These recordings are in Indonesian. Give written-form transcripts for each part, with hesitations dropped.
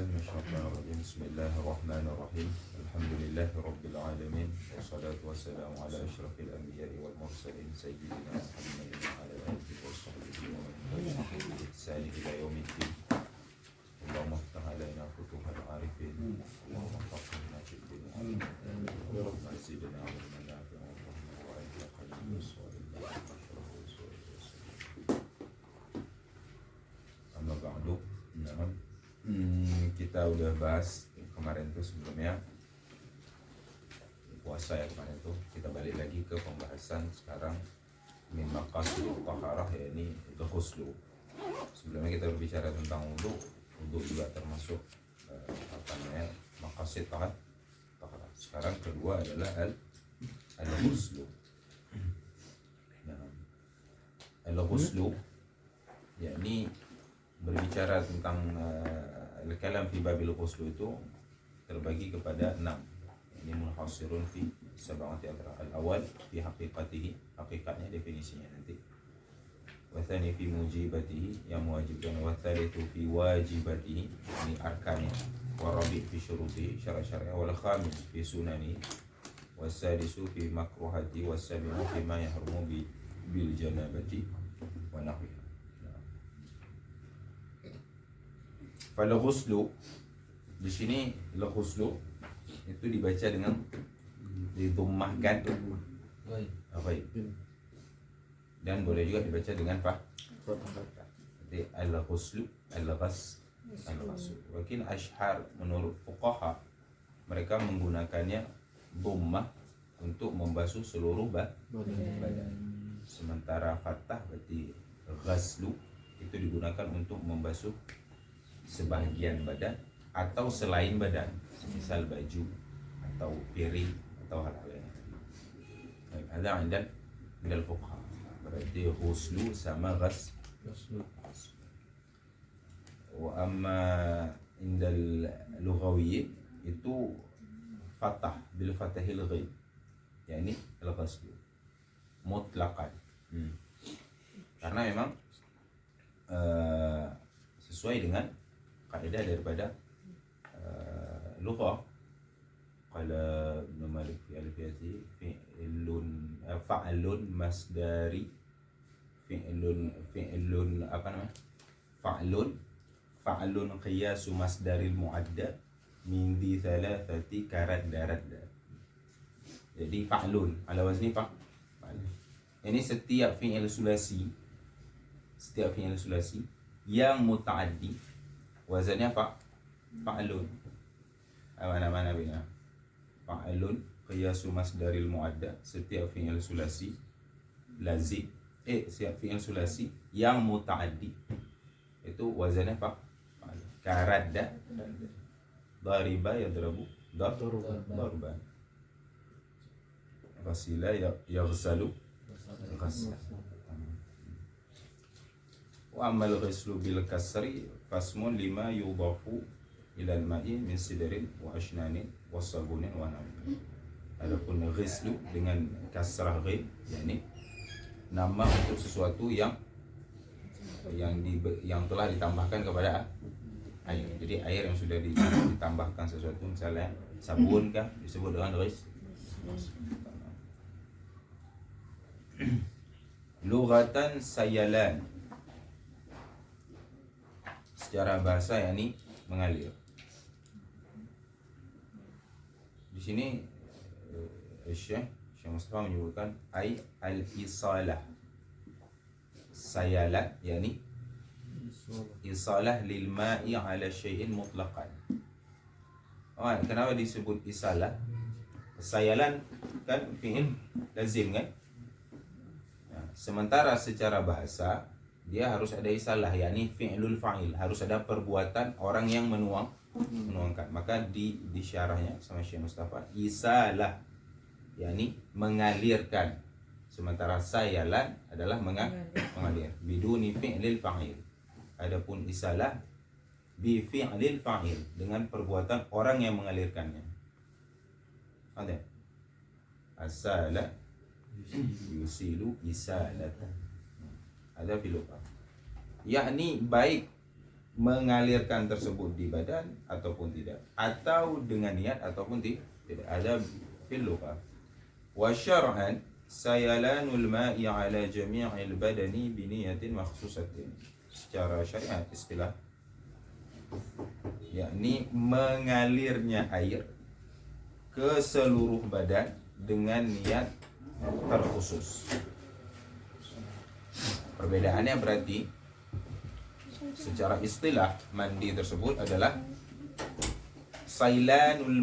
بالله من الشيطان الرجيم بسم الله الرحمن الرحيم الحمد لله رب العالمين والصلاة والسلام على أشرف الأنبياء والمرسلين سيدنا محمد وعلى آله وصحبه ومن تبعهم بإحسان إلى يوم الدين اللهم افتح علينا فتوح العارفين اللهم فقهنا في الدين اللهم زدنا علما نافعا وفهما وأنت خير الصالحين Amma ba'du. Nah, kita udah bahas kemarin tuh sebelumnya puasa ya kemarin tuh. Kita balik lagi ke pembahasan sekarang min maqasidut taharah, yakni itu ghuslu. Sebelumnya kita berbicara tentang wudu. Wudu juga termasuk maqasid taharah. Sekarang kedua adalah al-ghuslu. Nah, al-ghuslu yakni berbicara tentang al-kalam fi babil ghusl itu terbagi kepada 6. Ini munhasirun fi sab'ati adra. Al-awwal fi haqiqatihi, hakikatnya definisinya nanti. Wa tsani fi mujibatihi, yang mewajibkan. Wa tsalitsu fi wajibatihi, ini arkannya. Wa rabi' fi syurutihi, syarat-syaratnya. Wal khamis fi sunanihi. Wa sadisu fi makruhati. Wa sabi'u fi ma yahrumu bil janabati wa nahwiha. Pada ghuslu di sini ghuslu itu dibaca dengan didhammahkan dan boleh juga dibaca dengan jadi al-ghuslu al-ghuslu. Wakil ashhar menurut fuqaha mereka menggunakannya dhammah untuk membasuh seluruh badan. Sementara fathah berarti ghaslu itu digunakan untuk membasuh sebahagian badan atau selain badan, misal baju atau piring atau hal lain. Ada indal fuqaha berarti ghuslu sama ghaslu. Wa amma indal lughawiyyin itu fathah bil fathahil ghaib, yakni al-ghaslu mutlaqan. Karena memang sesuai dengan kaidah daripada lughah. Qala Ibnu Malik fi alfiyati fa'lun masdari fi'lun fa'lun qiyasu masdaril mu'adda min di thalathati karadda. Jadi fa'lun ala wazni fa'al. Ini setiap fi'il sulasi yang muta'addi wazannya fa'alun. Mana bina fa'alun qiyasu masdaril mu'adda, setiap fi'il sulasi lazim setiap fi'il sulasi yang muta'addi itu wazannya fa'al. Karadda, dariba yadrabu darban, ghasila yaghsalu ghasla. Wa amal ghuslu bil kasri fasmun lima yudafu ilal ma'i min sidrin wa ashnanin wa sabunin wa namin. Adapun ghuslu dengan kasrah ghaib, yakni nama untuk sesuatu yang telah ditambahkan kepada air. Jadi air yang sudah ditambahkan sesuatu, misalnya sabun kah disebut dengan ghusl. Lughatan sayalan, secara bahasa yakni mengalir. Di sini Syekh Mustafa menyebutkan al-isalah. Sayalah yakni isalah lil ma'i ala syai'in mutlaqan. Kenapa disebut isalah? Sayalan kan fi'il lazim kan? Sementara secara bahasa dia harus ada isalah, yakni fi'lul fa'il, harus ada perbuatan orang yang menuangkan. Maka di syarahnya sama Syekh Mustafa, isalah yakni mengalirkan, sementara sayalan adalah mengalir biduni fi'lil fa'il. Adapun isalah bi fi'lil fa'il, dengan perbuatan orang yang mengalirkannya. Ada asala yusilu isalatan, ada filosofi, yakni baik mengalirkan tersebut di badan ataupun tidak, atau dengan niat ataupun tidak. Ada fil lughah. Wa syar'an sayalanul ma'i 'ala jami'il badani bi niyatin makhsusatin. Secara syariat istilah yakni mengalirnya air ke seluruh badan dengan niat terkhusus. Perbedaannya berarti secara istilah mandi tersebut adalah sayalanul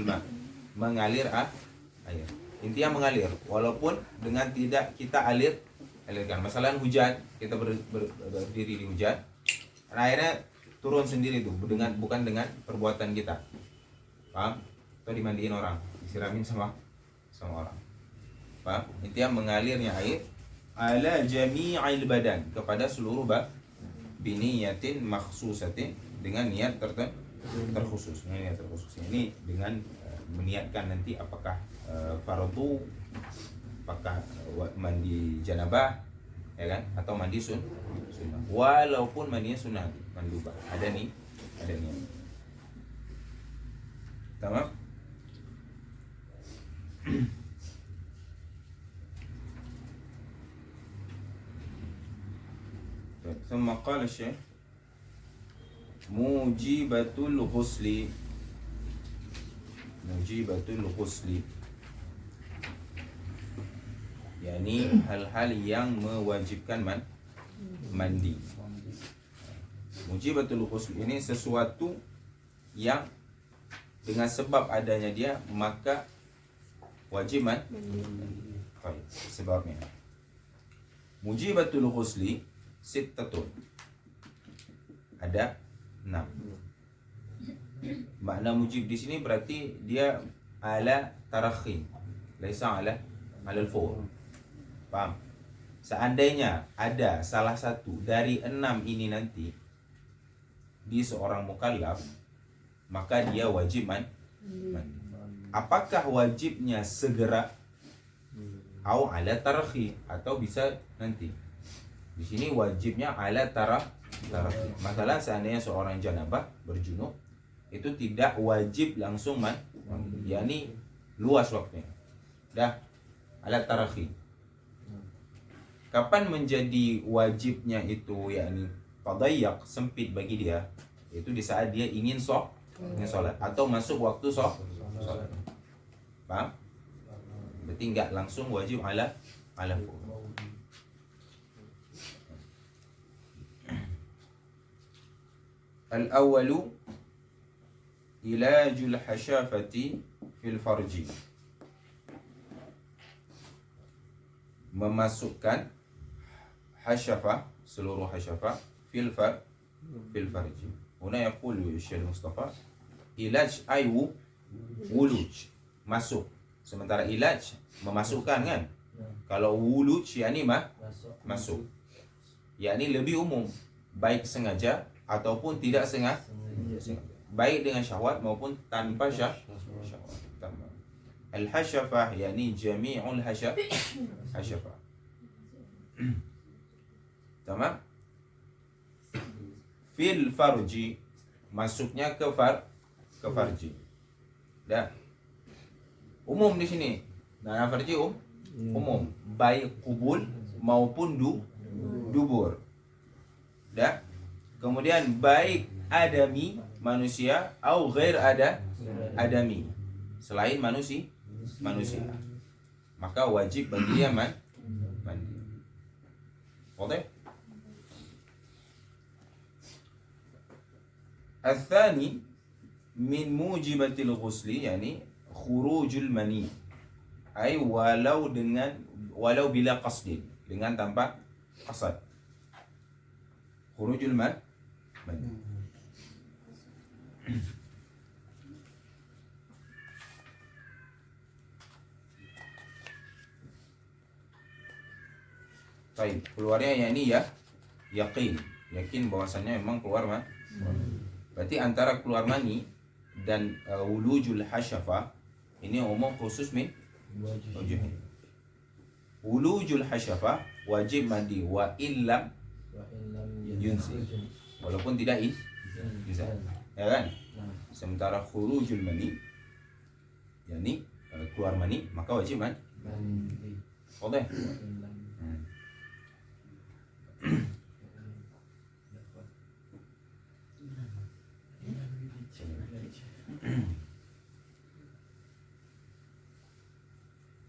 ma, mengalir air. Intinya mengalir, walaupun dengan tidak kita alirkan. Masalah hujan, kita berdiri di hujan, airnya turun sendiri tuh, bukan dengan perbuatan kita. Paham? Atau dimandiin orang, disiramin sama orang. Paham? Intinya mengalirnya air ala jami'il badan, kepada seluruh biniyatin makhsusatin, dengan niat terkhusus. Niat terkhusus ini dengan meniatkan nanti apakah fardu, apakah mandi janabah, ya kan, atau mandi sunnah. Walaupun mandinya sunnah, mandubah, ada niat. Tamam. ثم قال الشيخ mujibatul ghusli, yakni hal-hal yang mewajibkan mandi. Mujibatul ghusli ini sesuatu yang dengan sebab adanya dia maka wajib mandi. Sebabnya mujibatul ghusli sittatun, ada 6. Makna mujib di sini berarti dia ala tarakhi, laisa ala al-fawr. Paham? Seandainya ada salah satu dari 6 ini nanti di seorang mukallaf, maka dia wajib mandi. Apakah wajibnya segera atau ala tarakhi, atau bisa nanti? Di sini wajibnya ala tarakhi. Masalah seandainya seorang janabah berjunub, itu tidak wajib langsung mandi, yakni luas waktunya. Dah ala tarakhi. Kapan menjadi wajibnya itu, yakni tadayyak, sempit bagi dia, itu di saat dia ingin sholat atau masuk waktu sholat. Paham? Berarti enggak langsung wajib ala full. Al-awwalu ilajul hasyafati fil farji, memasukkan hasyafah, seluruh hasyafah fil farji. Huna yaqulu Syekh Mustafa ilaj ay wuluj, masuk. Sementara ilaj memasukkan kan. Kalau wuluj yakni masuk. Yakni lebih umum, baik sengaja ataupun tidak sengaja, baik dengan syahwat maupun tanpa syahwat. Al-hasyafah yakni jami'ul hasyafah. Tamam? Fil farji, masuknya ke farji. Dah. Umum di sini. Nah, farji umum, baik kubul maupun dubur. Dah. Kemudian baik adami, manusia, atau ghair adami, selain manusia, maka wajib bagi dia mandi. Wadah? Al-thani min mujibatil ghusli, yani khurujul mani, ay walau bila qasdin, dengan tanpa qasad. Khurujul mani. Baik, keluarnya ini ya yakin bahwasannya memang keluar berarti antara keluar mani dan wulujul hasyafah ini umum khusus min wajib. Wulujul hasyafah wajib mandi wa illam yunzil, walaupun tidak inzal, ya kan? Sementara khurujul mani, yakni keluar mani, maka wajib mandi. Wadah.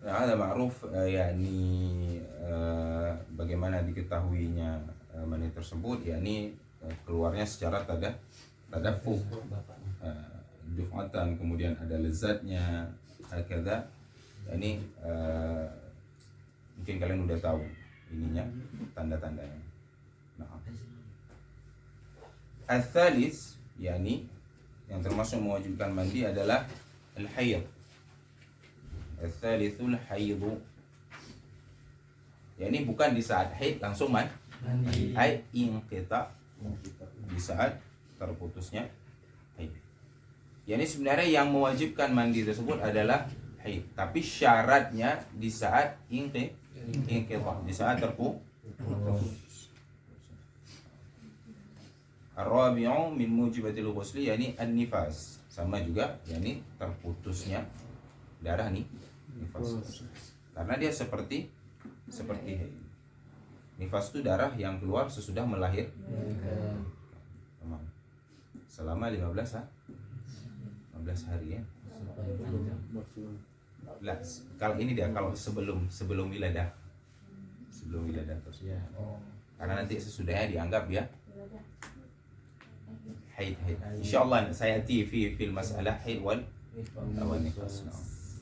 Nah, ada ma'ruf, yakni bagaimana diketahuinya mani tersebut, yakni keluarnya secara tadafuh, duf'atan, kemudian ada lezatnya, hakadha. Ini mungkin kalian udah tahu ininya, tanda-tandanya. Nah, al-thalis, yakni yang termasuk mewajibkan mandi adalah al-hayd. Al-thalithul hayd, yakni bukan di saat haid langsung mandi, ai inqita, di saat terputusnya haid. Yani sebenarnya yang mewajibkan mandi tersebut adalah haid, tapi syaratnya di saat inqita, di saat terputus. Ar-rabi'u min mujibatil ghusli, yani an-nifas, sama juga yani terputusnya darah nih, nifas. Karena dia seperti haid. Nifas itu darah yang keluar sesudah melahirkan. Selama 15 hari ya. Lah, kalau ini dia kalau sebelum wiladah. Sebelum wiladah terus. Karena nanti sesudahnya dianggap ya haid. Insyaallah saya fi masalah haid wal nifas.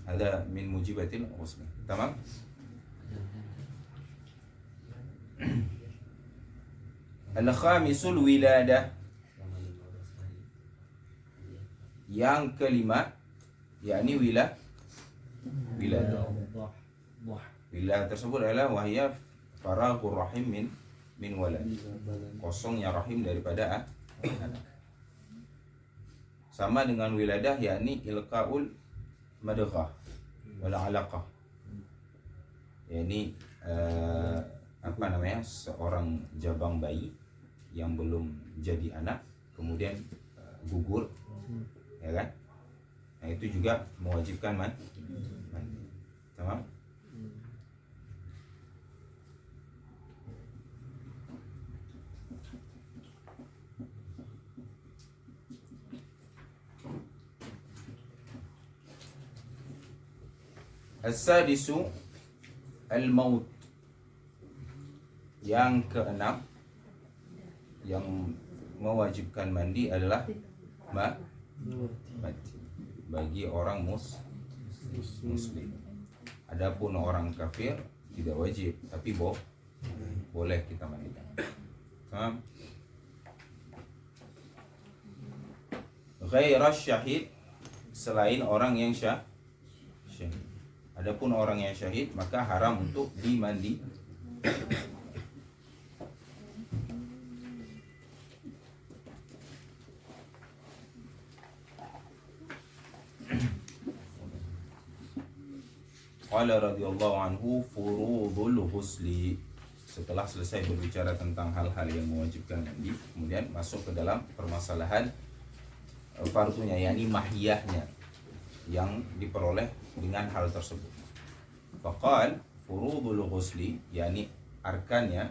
Ada min mujibatil ghusl. Tamam? Al-khamisul wiladah. Yang kelima, yakni wiladah. Wiladah tersebut adalah wahya faraghur rahim min walad. Kosongnya rahim daripada anak. Sama dengan wiladah, yakni ilqaul madghah wal alaqah. Yakni seorang jabang bayi yang belum jadi anak kemudian gugur, ya kan? Nah, itu juga mewajibkan mandi. Tamam? As-sadisu al-maut. Yang keenam yang mewajibkan mandi adalah mati bagi orang muslim. Adapun orang kafir tidak wajib, tapi boleh kita mandikan. Ghaira syahid, selain orang yang syahid. Adapun orang yang syahid maka haram untuk dimandi. Qala radhiyallahu anhu furudul ghusli. Setelah selesai berbicara tentang hal-hal yang mewajibkan mandi, kemudian masuk ke dalam permasalahan fardunya, yakni mahiyahnya yang diperoleh dengan hal tersebut. Faqal furudul ghusli, yakni arkannya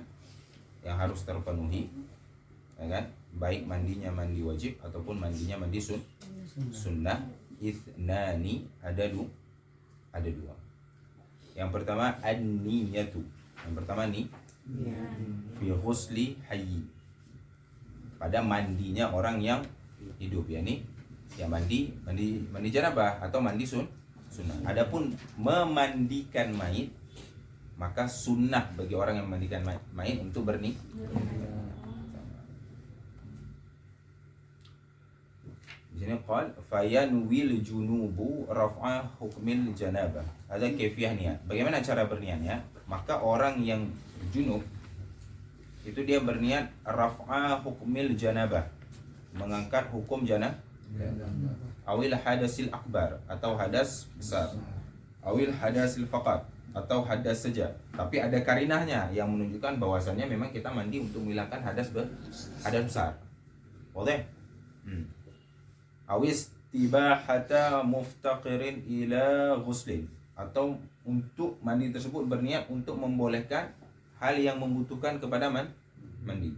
yang harus terpenuhi, ya kan? Baik mandinya mandi wajib ataupun mandinya mandi sunnah. Ithnani, ada dua. Yang pertama an-niyatu. Yang pertama fi ghusli hayy, pada mandinya orang yang hidup, yakni ya mandi janabah atau mandi sunnah. Adapun memandikan mayit, maka sunnah bagi orang yang memandikan mayit untuk berniat. Di sini qal fayanwil junubu raf'a hukmil janabah. Ada kaifiah niat. Bagaimana cara berniatnya? Maka orang yang junub itu dia berniat raf'a hukmil janabah, mengangkat hukum janabah. Awil hadasil akbar, atau hadas besar. Awil hadasil faqat, atau hadas saja. Tapi ada karinahnya yang menunjukkan bahwasannya memang kita mandi untuk menghilangkan hadas besar. Boleh? Awis tibahata muftaqirin ila ghuslin, atau untuk mandi tersebut berniat untuk membolehkan hal yang membutuhkan kepada mandi.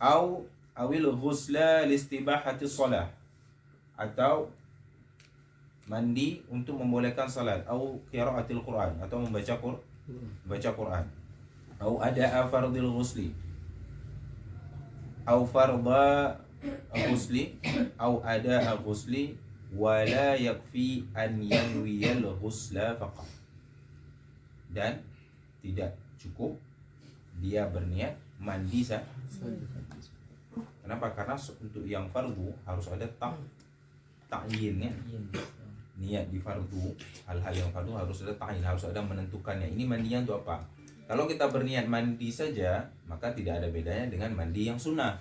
Awil ghusla listibahati shalah, atau mandi untuk membolehkan salat, atau qiraatil Quran, atau membaca Quran, atau ada fardil ghusli, atau farda ghusli, atau ada ghusli, wala yakfi an yanwiyal ghusla faqat, dan tidak cukup dia berniat mandi saja. Kenapa? Karena untuk yang fardu harus ada ta'yinnya. Niat di fardu, hal-hal yang fardu harus ada ta'yin, harus ada menentukannya. Ini mandinya untuk apa? Kalau kita berniat mandi saja, maka tidak ada bedanya dengan mandi yang sunnah.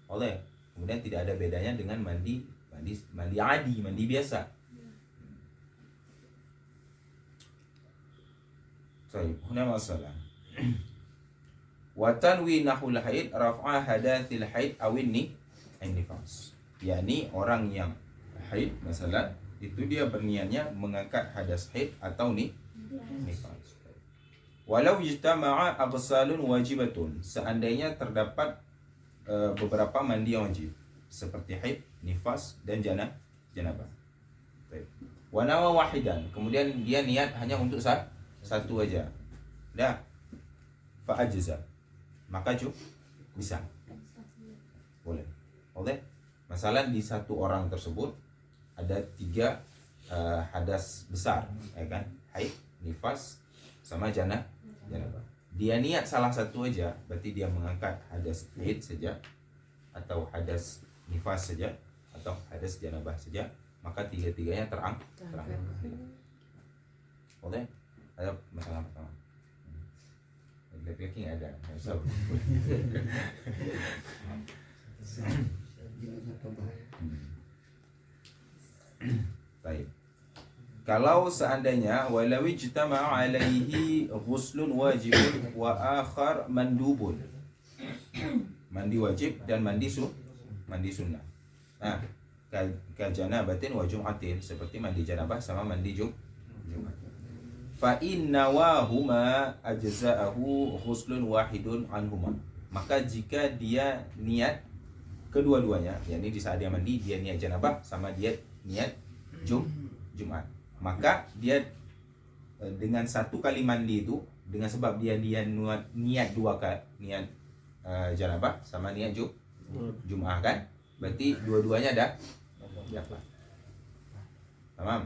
Oleh, kemudian tidak ada bedanya dengan mandi adi, mandi biasa. Baik, huna masalah. Wa tanwi nahul haid raf'a hadathil haid awin nifas. Yani orang yang haid masalah itu dia berniatnya mengangkat hadas haid atau nifas. Walau ijtama'a aghsalun wajibatun, seandainya terdapat beberapa mandi yang wajib seperti haid, nifas dan janabah. Baik. Wa nawa wahidan, kemudian dia niat hanya untuk satu aja. Dah. Fa ajza, maka bisa. Boleh. Masalah di satu orang tersebut ada 3 hadas besar, ya kan? Haid, nifas, sama janabah. Dia niat salah satu aja, berarti dia mengangkat hadas haid saja, atau hadas nifas saja, atau hadas janabah saja, maka 3-tiganya terangkat. Boleh? Ada masalah pertama. Laki-laki nggak ada. Baik. Kalau seandainya walau ijtama'a alaihi ghuslun wajibun wa akhar mandubun, mandi wajib dan mandi sunnah. Nah, kajanabatin wa jum'atin, seperti mandi janabah sama mandi Jumat. Fa innawahuma ajza'ahu ghuslun wahidun anhuma, maka jika dia niat kedua-duanya, yakni di saat dia mandi dia niat janabah sama dia niat Jumat, maka dia dengan satu kali mandi itu, dengan sebab dia niat 2 kali, niat janabah sama niat Jumat kan, berarti dua-duanya dapat. Tamam.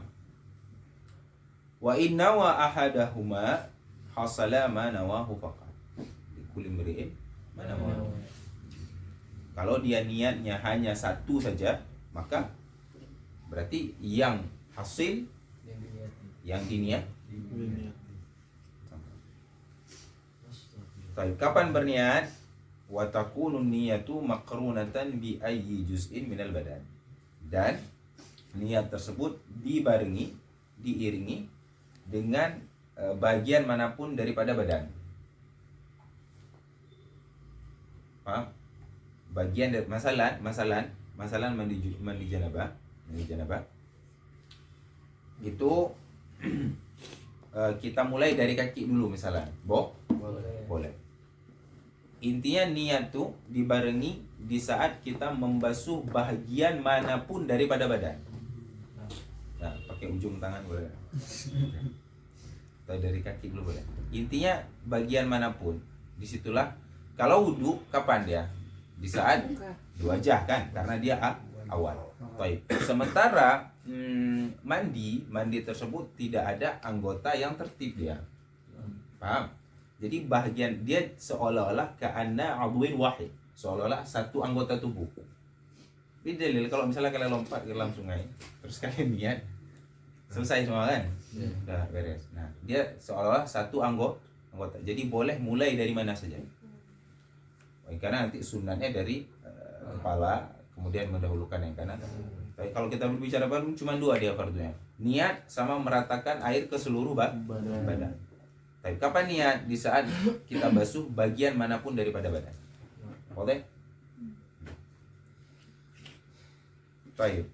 Wa inna wa ahadahuma hasala ma nawahu faqat. Kulli mri'in ma nawahu. Kalau dia niatnya hanya satu saja, maka berarti yang hasil yang diniat. Kapan berniat? Wa takunu niyatu maqrunatan bi ayyi juz'in minal badan. Dan niat tersebut diiringi dengan bagian manapun daripada badan. Paham? Bagian dari masalan mandi janabah itu kita mulai dari kaki dulu misalnya. Boleh. Intinya niat tuh dibarengi di saat kita membasuh bagian manapun daripada badan. Nah, pakai ujung tangan boleh. Atau dari kaki dulu boleh. Intinya bagian manapun. Disitulah. Kalau wudu kapan dia? Di saat 2 wajah kan, karena dia awal. Baik. Sementara mandi tersebut tidak ada anggota yang tertib dia. Paham? Jadi bahagian dia seolah-olah ka'anna 'udwin wahid, seolah-olah satu anggota tubuh. Ini dalil kalau misalnya kalian lompat ke dalam sungai, terus kalian niat, selesai semua kan? Udah beres. Nah, dia seolah-olah satu anggota. Jadi boleh mulai dari mana saja. Karena nanti sunatnya dari kepala, kemudian mendahulukan yang kanan. Tapi kalau kita berbicara baru cuma 2 dia fardunya. Niat sama meratakan air ke seluruh badan. Tapi kapan niat? Di saat kita basuh bagian manapun daripada badan. Boleh? Baik.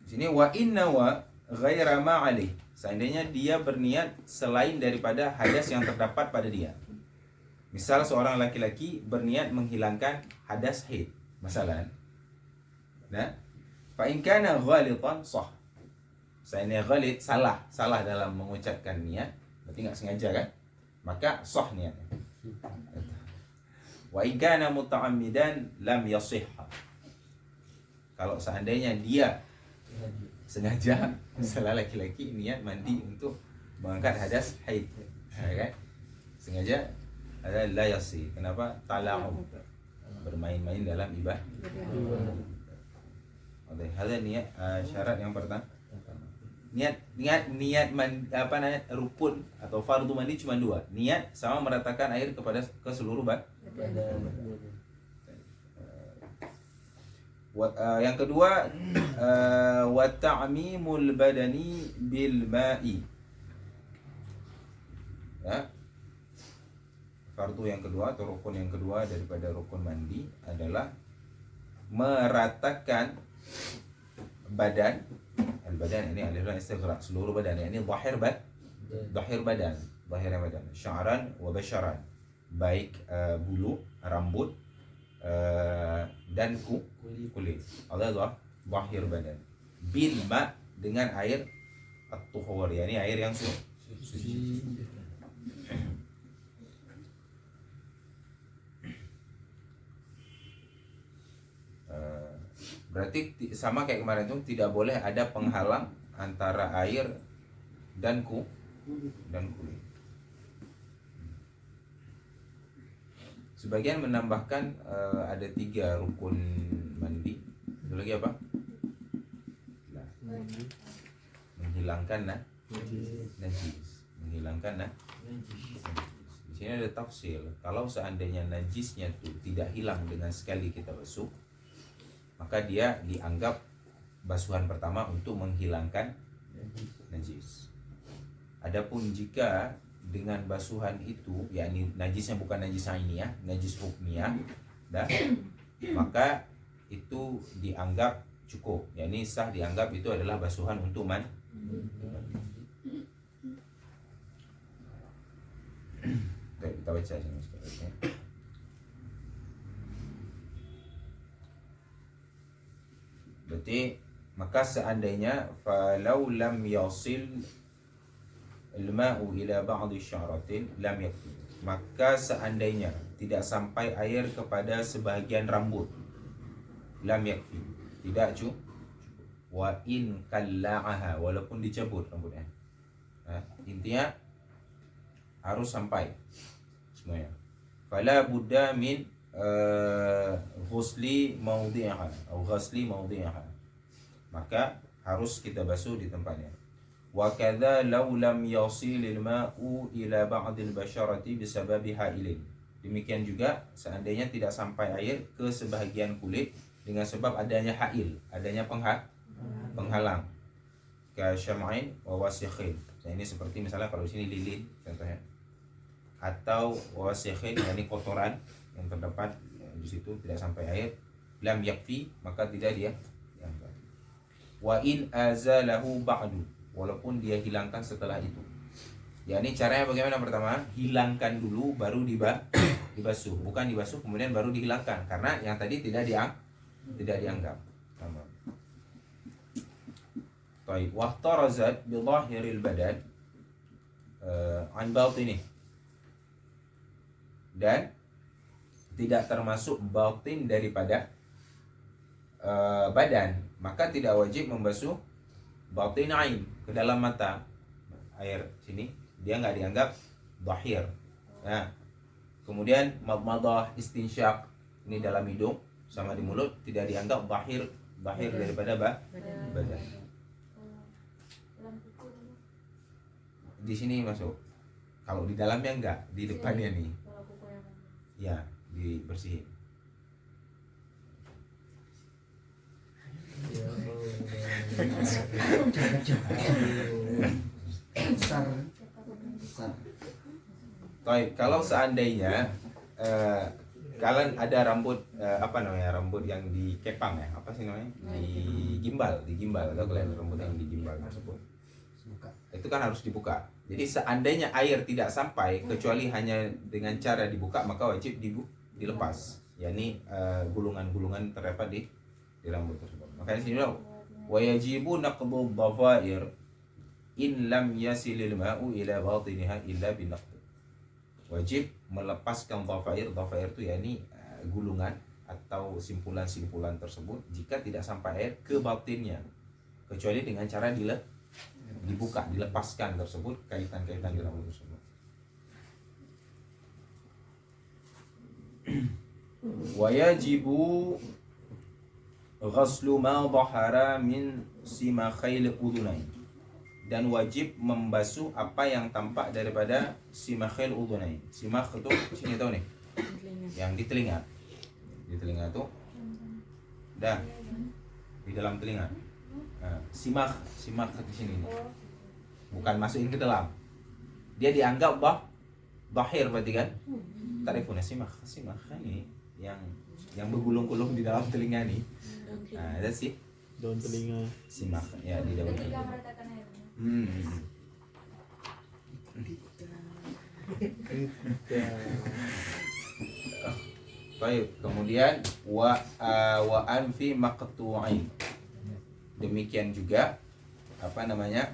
Di sini wa inna wa ghaira ma alih. Seandainya dia berniat selain daripada hadas yang terdapat pada dia. Misal seorang laki-laki berniat menghilangkan hadas haid, masalah. Nah, fa in kana ghalitan sah. Seandainya ghalit, salah dalam mengucapkan niat, berarti enggak sengaja kan? Maka sah niatnya. Wa in kana muta'ammidan lam yasihha. Kalau seandainya dia sengaja, misalnya laki-laki niat mandi untuk mengangkat hadas haid, kan? Sengaja ada la yasih. Kenapa? Tala'ub, bermain-main dalam ibadah. Oke, ada niat syarat yang pertama. Niat rukun atau fardu mandi cuma dua. Niat sama meratakan air ke seluruh badan. Yang kedua, wa ta'mimul badani bil ma'i. Ya. Fardu yang kedua atau rukun yang kedua daripada rukun mandi adalah meratakan badan. Al-badan ini adalah istighraq seluruh badan. Ini zahir badan, sya'ran wa basharan. Baik bulu, rambut, dan kulit. Allah zahir badan. Bil ma, dengan air at-tuhur, yakni air yang suci. Berarti sama kayak kemarin tuh, tidak boleh ada penghalang antara air dan kulit. Sebagian menambahkan ada 3 rukun mandi. Ada lagi apa? Nah, menghilangkan najis. Di sini ada tafsir. Kalau seandainya najisnya tuh tidak hilang dengan sekali kita basuh, maka dia dianggap basuhan pertama untuk menghilangkan najis. Adapun jika dengan basuhan itu, yakni najisnya bukan najis ainiyah, najis hukmiyah, maka itu dianggap cukup, yakni sah, dianggap itu adalah basuhan untuk mandi. Kita baca sini sekarang. Berarti maka seandainya falau lam yasil al-ma'u ila ba'di sya'ratin lam yakfi. Maka seandainya tidak sampai air kepada sebahagian rambut, lam yakfi, tidak cukup. Wa in kalla'aha, walaupun dicabut rambutnya. Intinya harus sampai semuanya. Fala budda min ghusli mawdi'aha atau ghasli mawdi'aha, maka harus kita basuh di tempatnya. Wa kadza law lam yasilil ma'u ila ba'dil basharati bisababi ha'ilin. Demikian juga seandainya tidak sampai air ke sebahagian kulit dengan sebab adanya ha'il, adanya penghalang, ka syam'ain wa wasikhin. Nah, ini seperti misalnya kalau di sini lilin contohnya, atau wasikhin, yakni kotoran yang terdapat di situ tidak sampai air, lam yakfi, maka tidak dia diangkat. Wa in azalahu ba'du, walaupun dia hilangkan setelah itu. Ya, ini caranya bagaimana? Pertama, hilangkan dulu baru dibasuh, bukan dibasuh kemudian baru dihilangkan, karena yang tadi tidak dianggap. Baik, wahtarazat bi dhahiril badan an batini, dan tidak termasuk batin daripada badan, maka tidak wajib membasuh batin ain, ke dalam mata. Air sini dia nggak dianggap dhahir. Nah, kemudian madmadah, istinsyaq, ini dalam hidung sama di mulut, tidak dianggap dhahir daripada badan. Di sini masuk. Kalau di dalamnya enggak, di depannya nih. Ya, dibersihin. Baik, kalau seandainya kalian ada rambut apa namanya, rambut yang dikepang ya, apa sih namanya, digimbal atau kalian rambut yang digimbal tersebut itu kan harus dibuka. Jadi seandainya air tidak sampai kecuali hanya dengan cara dibuka, maka wajib dilepas, yakni gulungan-gulungan terdapat di rambut tersebut. Makanya sini dong, wa yajibu naqdu dhafair in lam yasilil ma'u ila batiniha illa binaqd. Wajib melepaskan dhafair itu yakni gulungan atau simpulan-simpulan tersebut jika tidak sampai air ke batinnya, kecuali dengan cara dibuka, dilepaskan tersebut kaitan-kaitan di rambut tersebut. Wa yajibu ghaslu ma dhahara min simakhail udhunain, dan wajib membasuh apa yang tampak daripada simakhail udhunain. Simakh itu sini tahu nih, yang di telinga. Di telinga tuh dah di dalam telinga. Nah, simakh di sini. Bukan masukin ke dalam. Dia dianggap dhahir berarti kan? Tarifuna simakh ini yang bergulung-gulung di dalam telinga nih. Nah, itu sih daun telinga. Simakh ya, di daun telinga. Baik, kemudian wa anfi maqtu'ain. Demikian juga apa namanya,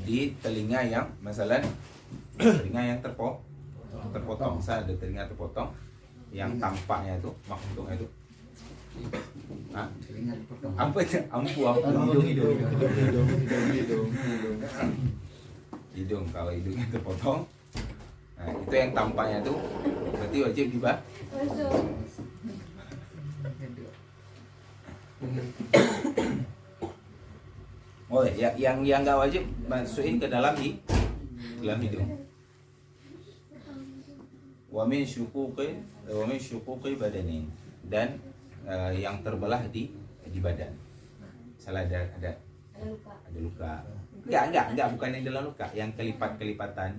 di telinga yang masalah telinga yang terpotong. Saya ada telinga terpotong yang tampaknya itu maksudnya itu hidung. Kalau hidungnya terpotong, nah itu yang tampaknya tuh berarti wajib oh ya, yang nggak wajib masukin ke dalam hidung. Wa min syuquqi badanin, dan yang terbelah di badan. Salah ada luka. Enggak, bukan yang dalam luka, yang kelipatan.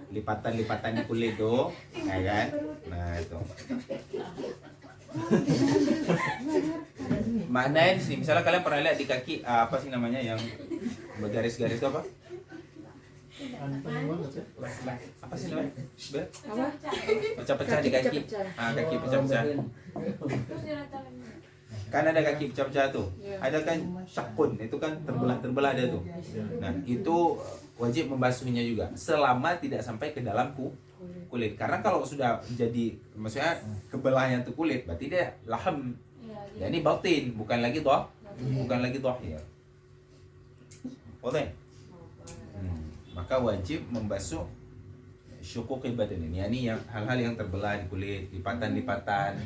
Lipatan di kulit tuh, ya kan? Nah itu. Maknanya di sini, misalnya kalian pernah lihat di kaki apa sih namanya yang bergaris-garis itu apa? Apa sih namanya? Pecah-pecah di kaki. Kaki pecah-pecah. Kan ada kaki pecah-pecah tuh. Ada kan syakun, itu kan terbelah ada tuh. Nah, itu wajib membasuhnya juga selama tidak sampai ke dalam kulit. Karena kalau sudah jadi, maksudnya kebelahnya tuh kulit, berarti dia laham. Ya ini batin, bukan lagi dhahir. Oke. Maka wajib membasuh syuquqil badan ini, yakni yang hal-hal yang terbelah di kulit, lipatan-lipatan.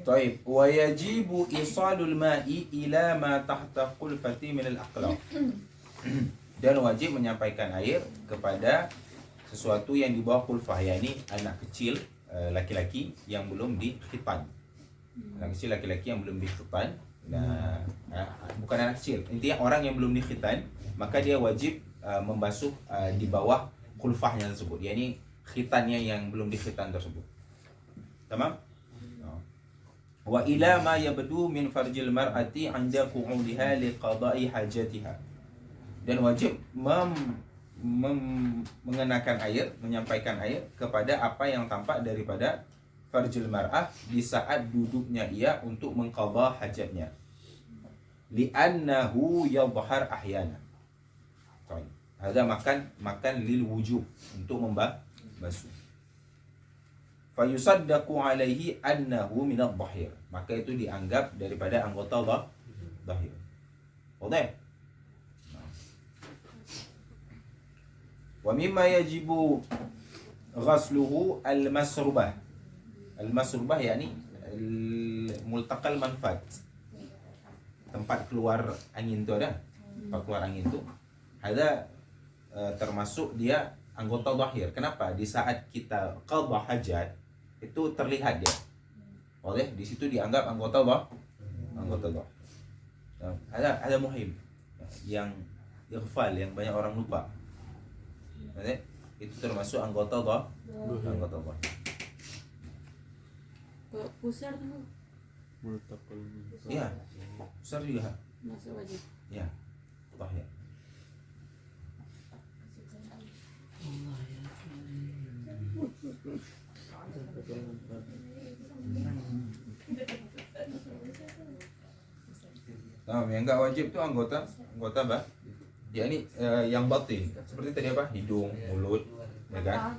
Taib, wa yajibu isalul ma'i ila ma tahta qulfati min al-aqlab. Dan wajib menyampaikan air kepada sesuatu yang di bawah qulfah, yakni anak kecil laki-laki yang belum dikhitan. Anak kecil laki-laki yang belum dikhitan. Nah, bukan anak kecil, intinya orang yang belum dikhitan, maka dia wajib membasuh di bawah qulfahnya tersebut, yakni khitannya yang belum dikhitan tersebut. Tamam? Wa ila ma yabdu min farjil mar'ati 'inda qu'udiha liqada'i hajatiha. Dan wajib mengenakan air, menyampaikan air kepada apa yang tampak daripada farjil mar'ah di saat duduknya ia untuk mengqadha hajatnya. Li'annahu yadhhar ahyana. Baik. Ada makan lil wujub, untuk membasuh. Fayusaddaqu alaihi annahu minadh dhahir. Maka itu dianggap daripada anggota dhahir. Oke? Wa mimma yajibu ghasluhu al-masrubah. Al-masrubah yakni multaqal manfat. Tempat keluar angin itu ada. Tempat keluar angin itu ada termasuk dia anggota zahir. Kenapa? Di saat kita qadha hajat itu terlihat dia. Oleh di situ dianggap anggota zahir. Nah, ada muhim yang ighfal, yang banyak orang lupa. Itu termasuk anggota zahir. Kalau pusar tuh Iya. Besar juga. masuk wajib. Ya. Zahir. Nah, yang enggak wajib itu anggota apa? Ya ini yang batin. Seperti tadi apa? Hidung, mulut, ya kan?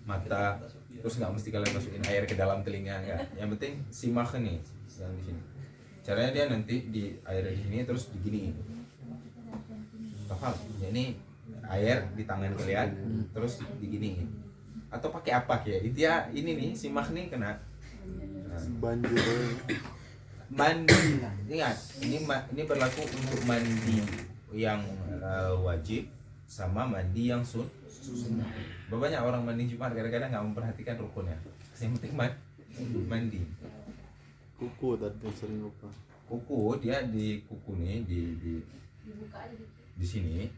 Mata. Terus nggak mesti kalian masukin air ke dalam telinga, enggak. Yang penting simak nih yang di sini. Caranya dia nanti di air di sini terus diginiin. Paham? Ya, ini air di tangan kalian terus diginiin. Atau pakai apa ya? Intinya ini nih simak nih kena. Banjir. Mandi, ingat ini berlaku untuk mandi yang wajib sama mandi yang sunnah. Banyak orang mandi Jumat kadang-kadang nggak memperhatikan rukunnya. Yang penting mandi. Kuku tadi yang sering lupa. Kuku dia di kuku nih di sini.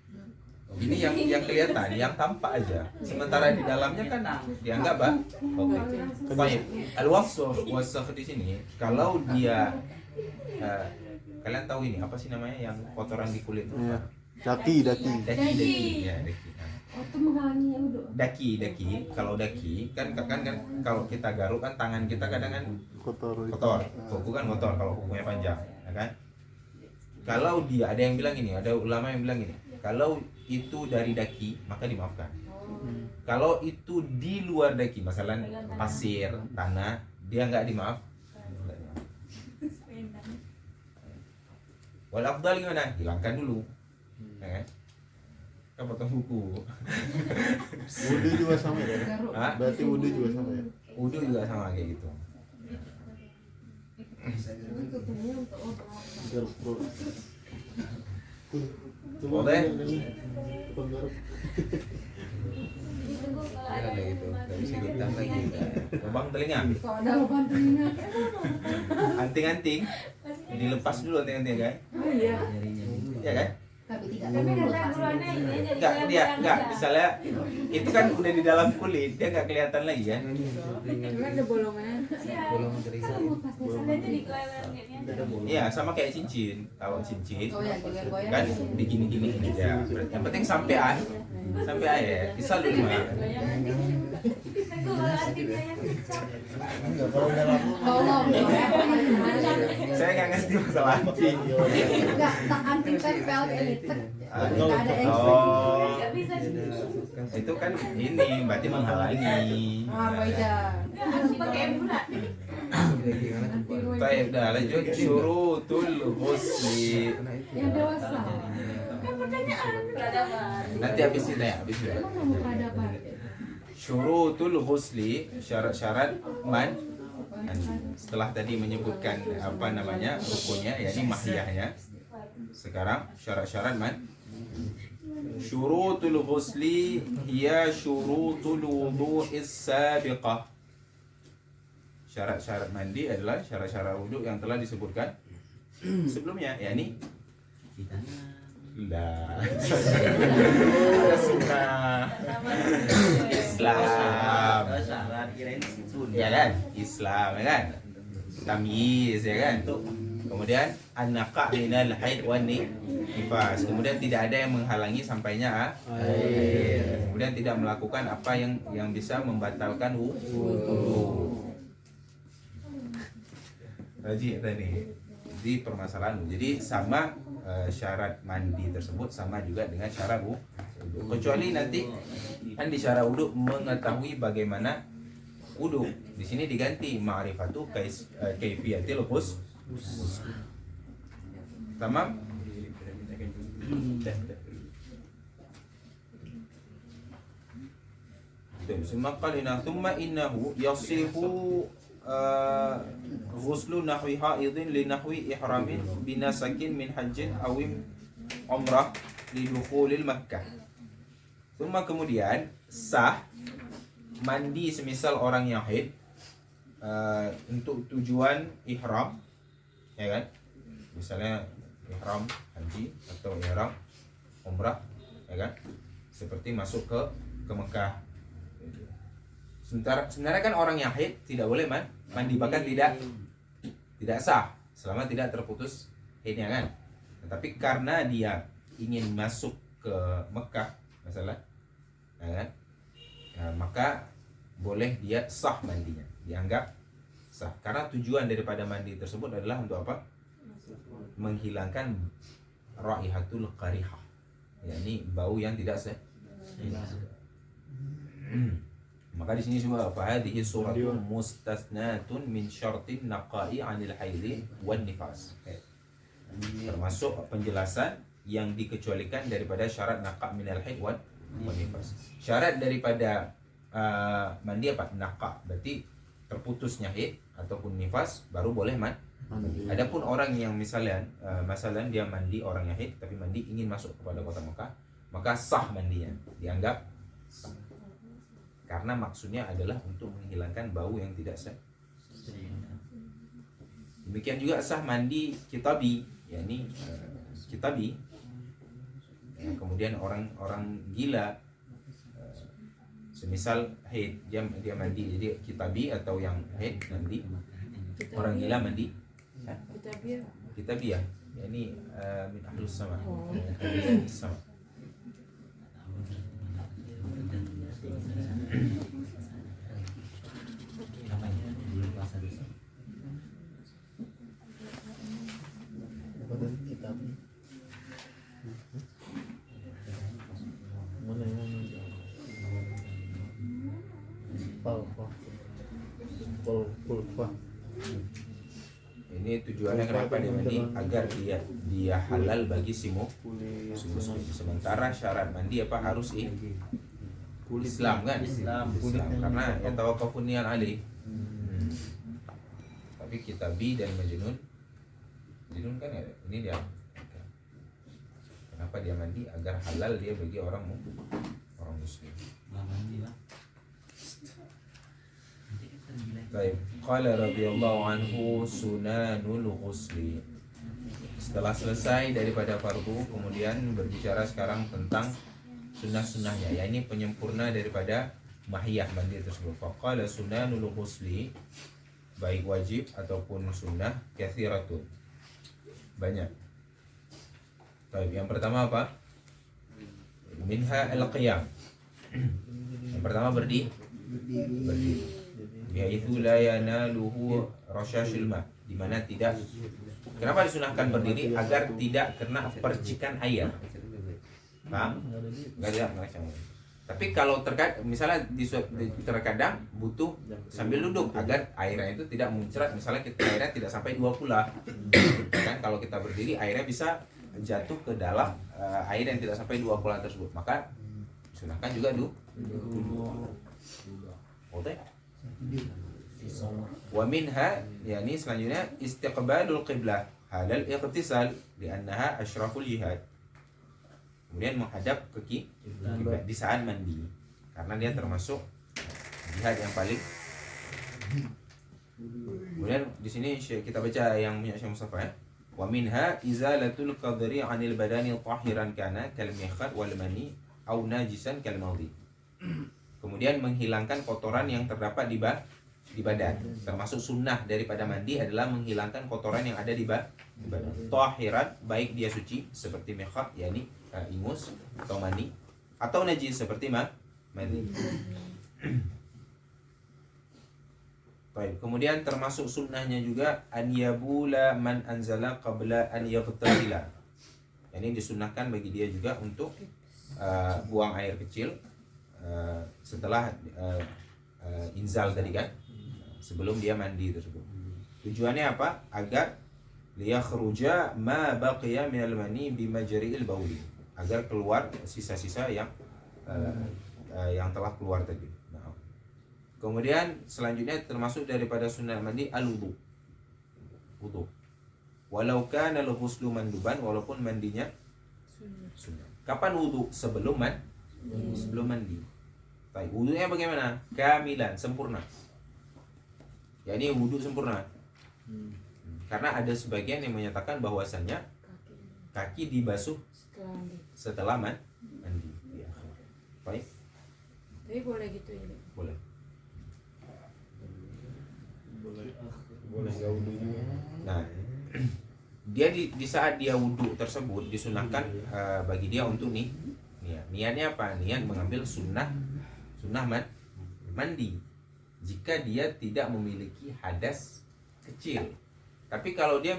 Ini yang kelihatan, yang tampak aja. Sementara di dalamnya kan dianggap oke. Baik. Al-wasakh di sini kalau dia kalian tahu ini apa sih namanya yang kotoran di kulit itu? Ya. Daki. Ya, daki. Itu menghalangi uduk. Daki. Kalau daki kan kalau kita garuk kan tangan kita kadang kan Kotor. kuku kan kotor kalau kukunya panjang, ya kan? Kalau dia ada yang bilang ini, ada ulama yang bilang ini, kalau itu dari daki maka dimaafkan. Kalau itu di luar daki, misalnya pasir, tanah, dia nggak dimaaf. Wal afdal gimana? Hilangkan dulu, ya kan? Kan potong kuku. Wudu juga sama ya? Hah? Berarti wudu juga sama ya? Wudu juga sama kayak gitu. Tutupnya untuk obat. Garuk. Boleh? Penggaruk. Kayak gitu, nggak bisa hitam lagi. Lubang telinga, Kalau ada lubang telinga, anting-anting, dilepas dulu anting-anting kan? oh iya. Ya kan? Tapi tidak. Enggak, misalnya itu kan udah di dalam kulit, dia nggak kelihatan lagi kan? Karena ada bolongannya. Bolong telinga. Iya, sama kayak cincin. Kalau cincin Oh ya, juga goyang. kan digini-gini aja. Yang penting sampai air. Bisa dulu mah. Enggak, kalau udah lama. Tolong, Saya nggak ngerti masalah anting. enggak tak anting tempel ini. Enggak ada yang Oh, itu kan ini berarti menghalangi. beda. Baik, dah lanjut syurutul ghusli. Yang dewasa. Nanti habis ini ya, habis ini. Emang mau peradaban? Syurutul ghusli, syarat-syarat mandi. Setelah tadi menyebutkan apa namanya rukunnya, yakni mahiyahnya. Sekarang syarat-syarat mandi. Syurutul ghusli hiya syurutul wudu'is sabiqah. Syarat-syarat mandi adalah syarat-syarat wudhu yang telah disebutkan sebelumnya, yakni lah ada sunnah Islam, Syarat kirain ya kan? Islam, ya kan? Tamyiz, ya kan? Kemudian an-naqa' minal haid wan nifas. Kemudian tidak ada yang menghalangi sampainya air. Kemudian tidak melakukan apa yang bisa membatalkan wudu. Haji tadi di permasalahan. Jadi sama syarat mandi tersebut sama juga dengan syarat wudu. Kecuali nanti kan di syarat wudu mengetahui bagaimana wudu. Di sini diganti ma'rifatu kaifiyatil ghusl. Tamam? Summa qalina thumma innahu yasihu ghuslu nahwi haidin li nahwi ihramin binasakin min hajjin awim umrah li dukhulil Makkah. Thumma kemudian sah mandi semisal orang yang haid untuk tujuan ihram, ya kan? Misalnya ihram haji atau ihram umrah, ya kan? Seperti masuk ke Mekah. Sebenarnya kan orang yang haid tidak boleh mandi, bahkan tidak sah selama tidak terputus haidnya kan. Tetapi karena dia ingin masuk ke Mekah masalah, ya kan? Maka boleh dia sah mandinya, dianggap sah. Karena tujuan daripada mandi tersebut adalah untuk apa? Menghilangkan raihatul qarihah, yakni bau yang tidak maka di sini juga fahadhihi suratun mustasnatun min syartin naqai 'anil haidhi wan nifas. Termasuk penjelasan yang dikecualikan daripada syarat naqa minal haid wan nifas. Syarat daripada mandi apa? Naqa, berarti terputusnya haid ataupun nifas baru boleh mandi. Adapun orang yang misalnya dia mandi orang yang haid tapi mandi ingin masuk kepada kota Mekah, maka sah mandinya, dianggap sah. Karena maksudnya adalah untuk menghilangkan bau yang tidak sah. Demikian juga sah mandi kitabi, yakni kitabi. Kemudian orang gila, semisal haid dia mandi, jadi kitabi atau yang haid mandi, orang gila mandi kitabi ya, yakni min ahlus sama, sama. Apa dari kitab? Mana yang Pulfa. Ini tujuannya kenapa dia mandi? Agar dia halal bagi si muslim. Sementara syarat mandi apa? Harus Islam kan? Islam. Karena ya tawakufun niyan ali. Tapi kitabi dan majnun kan ya, ini dia. Kenapa dia mandi? Agar halal dia bagi orang muslim. Baik, qala radhiyallahu anhu sunanul ghusli. Setelah selesai daripada fardu, kemudian berbicara sekarang tentang sunnah-sunnahnya, ya ini penyempurna daripada mahiyah mandi tersebut. Faqala sunanul ghusli, baik wajib ataupun sunnah, kathiratun, banyak. Baik, yang pertama apa? Minha al-qiyam. Yang pertama berdiri. Yaitu la yanaluhu rasyashil ma, di mana tidak. Kenapa disunahkan berdiri? Agar tidak kena percikan air. Paham? Enggak ada macam. Tapi kalau misalnya terkadang butuh sambil duduk agar airnya itu tidak muncrat. Misalnya airnya tidak sampai 2 kula. Kan kalau kita berdiri airnya bisa jatuh ke dalam air yang tidak sampai 2 kula tersebut. Maka disunahkan juga duduk. Oke. Wa minha, yakni selanjutnya istiqbalul qiblah halal iqtisal li'annaha asyraful jihad. Kemudian menghadap ke kiblat di saat mandi karena dia termasuk jihad yang paling. Kemudian di sini kita baca yang punya Syekh Mustafa ya. Wa minha izalatul qadri 'anil badani tahiran kana kal mikhat wal mani aw najisan kal maudi. Kemudian menghilangkan kotoran yang terdapat di badan. Termasuk sunnah daripada mandi adalah menghilangkan kotoran yang ada di badan. Tahiran, baik dia suci seperti mikhat, yakni ingus atau mani, atau najis seperti mani. Baik, kemudian termasuk sunnahnya juga an yabula man anzala qabla an yaghtasila. Yani disunnahkan bagi dia juga untuk buang air kecil setelah inzal tadi kan, sebelum dia mandi tersebut. Tujuannya apa? Agar liyakhruja ma baqiya minal mani bimajri'il bauli, agar keluar sisa-sisa yang telah keluar tadi. Nah. Kemudian selanjutnya termasuk daripada sunnah mandi al-wudu. Wudu. Walau kana al-ghuslu manduban, walaupun mandinya sunnah. Kapan wudu? Sebelum Sebelum mandi. Baik, wudunya bagaimana? Kamilan, sempurna. Ya ini wudu sempurna. Karena ada sebagian yang menyatakan bahwasanya kaki dibasuh setelah mandi. Ya. Baik, Tapi boleh gitu ya. boleh. Boleh nggak wudhu juga. Nah, dia di saat dia wudhu tersebut disunahkan bagi dia untuk niatnya apa? Niat mengambil sunnah mandi. Jika dia tidak memiliki hadas kecil. Tapi kalau dia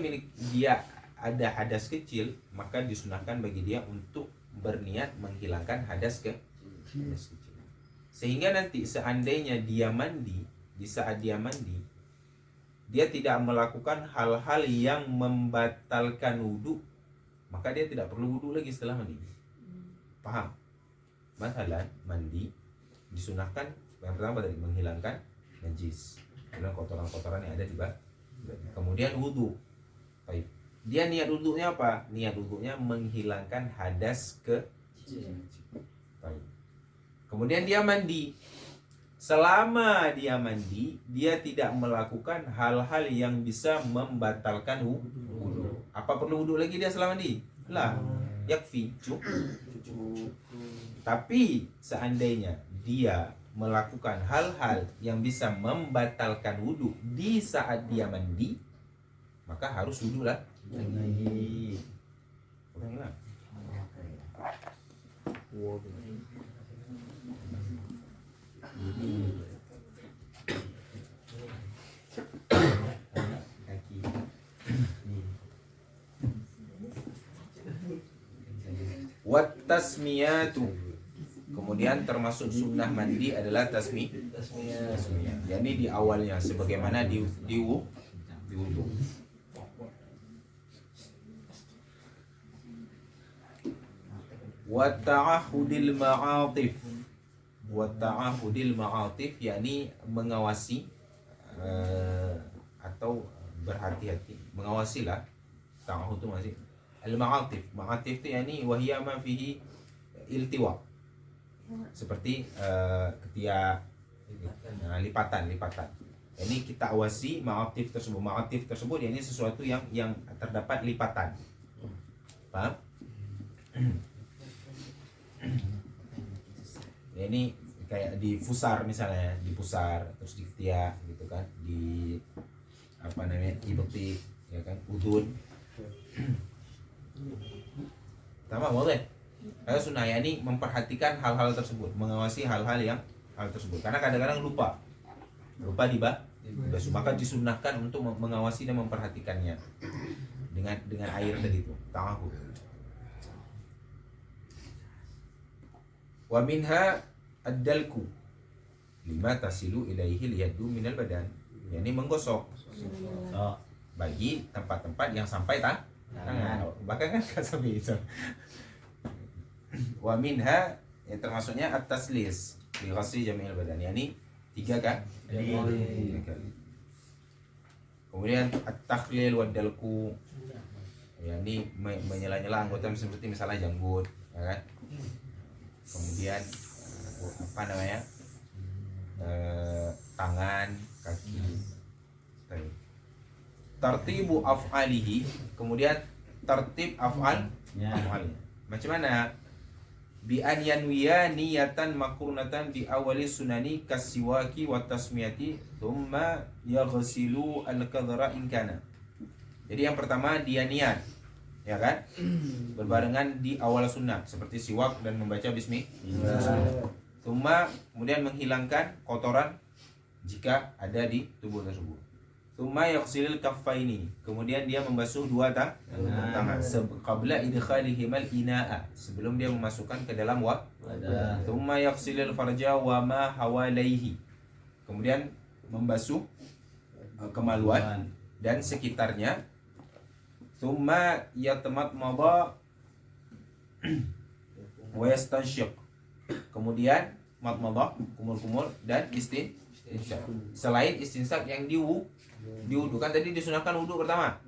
ada hadas kecil, maka disunahkan bagi dia untuk berniat menghilangkan hadas kecil. Sehingga nanti seandainya dia mandi, di saat dia mandi, dia tidak melakukan hal-hal yang membatalkan wudhu, maka dia tidak perlu wudhu lagi setelah mandi. Paham? Masalah mandi disunahkan yang pertama tadi menghilangkan najis, menghilangkan kotoran-kotoran yang ada di badan. Kemudian wudhu. Baik. Dia niat wudhunya apa? Niat wudhunya menghilangkan hadas kecil. Baik. Kemudian dia mandi. Selama dia mandi, dia tidak melakukan hal-hal yang bisa membatalkan wudhu. Apa perlu wudhu lagi dia selama mandi? Lah, yakfi, cukup. Tapi seandainya dia melakukan hal-hal yang bisa membatalkan wudhu di saat dia mandi, maka harus wudhu lah lagi. Ulangilah. Kaki. Wat tasmiyatu. Kemudian termasuk sunnah mandi adalah tasmiyah. Yani di awalnya sebagaimana di wudhu. Wa ta'ahudil ma'atif. Wa ta'ahudil ma'atif yakni mengawasi atau berhati-hati. Mengawasilah. Ta'ahud itu masih al-ma'atif. Ma'atif itu yakni wahiyya ma fihi iltiwa. Seperti ketiak, lipatan. Ini kita awasi ma'atif tersebut. Ma'atif tersebut ya ini sesuatu yang terdapat lipatan. Paham? Ya ini kayak di fusar misalnya, di pusar terus di ketiak gitu kan, di apa namanya, ibti ya kan, udun. Tamam boleh. Kalau sunnah ya ini memperhatikan hal-hal tersebut, mengawasi hal tersebut. Karena kadang-kadang lupa dibasuh, maka disunnahkan untuk mengawasi dan memperhatikannya dengan air tadi itu, ta'ahud. Wa minha ad-dalku lima tasilu ilaihi liyaddu minal badan. Yani menggosok bagi tempat-tempat yang sampai tangan. Bahkan kan sampai itu. Wa minha yang termasuknya at-taslis bi ghasli jami'il badan. Yani 3 kan? 3 kali. Kemudian at-takhlil wa dalku. Yani menyela-nyela anggota seperti misalnya janggut, ya kan? Kemudian apa namanya, tangan, kaki. Tartibu af'alihi. Kemudian tertib af'alnya. Macam mana? Bi an yanwiya niyatan makrunatan di awali sunani kasiwaki wa tasmiyati thumma yaghsilu al-kadhra in kana. Jadi yang pertama dia niat, ya kan, berbarengan di awal sunnah seperti siwak dan membaca bismillah. Kemudian menghilangkan kotoran jika ada di tubuh tersebut. Tsumma yaghsilul kaffaini. Kemudian dia membasuh 2 tangan qabla idkhalihimal ina'a, sebelum dia memasukkan ke dalam wadah. Tsumma yaghsilul farja wa ma hawalaihi. Kemudian membasuh kemaluan dan sekitarnya. Tsumma yatamatmada wa yastanshiq. Kemudian matmadah, kumur-kumur, dan istinsak. Selain istinsak yang diwudu, kan tadi disunahkan wudu pertama.